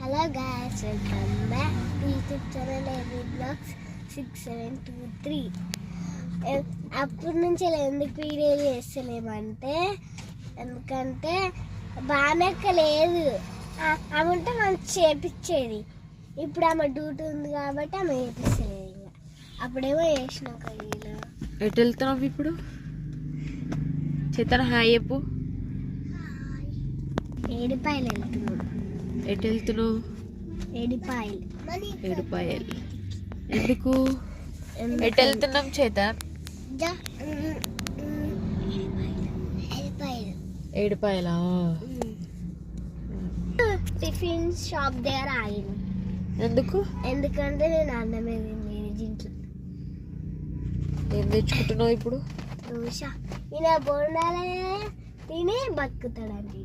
Hello guys, welcome back to YouTube channel AB blogs 6723. అప్పటి నుంచి ఎందుకు వీడియోలు చేస్తలేమంటే ఎందుకంటే బానక్క లేదు, ఆమె ఉంటే మంచి చేపించేది. ఇప్పుడు ఆమె డ్యూటీ ఉంది కాబట్టి ఆమె చేపిస్తలేదు. ఇంకా అప్పుడేమో చేసినాక వీళ్ళు. ఎటు వెళ్తున్నావు ఇప్పుడు? చేతన హాయ్ చెప్పు. ఏడిపాయలు వెళ్తున్నాం. ఎటు వెళ్తున్నావు? ఏడిపాయలు. ఎందుకు? ఎటు వెళ్తున్నాం చేతన్? ఏడుపాయలా? టిఫిన్ షాప్ దగ్గర ఆగిన. ఎందుకంటే నేను అన్నమే తినేది ఇంట్లో. ఏం తెచ్చుకుంటున్నావు ఇప్పుడు? దోశ. ఈయన బోండాలే తిని బతుకుతాడంటే.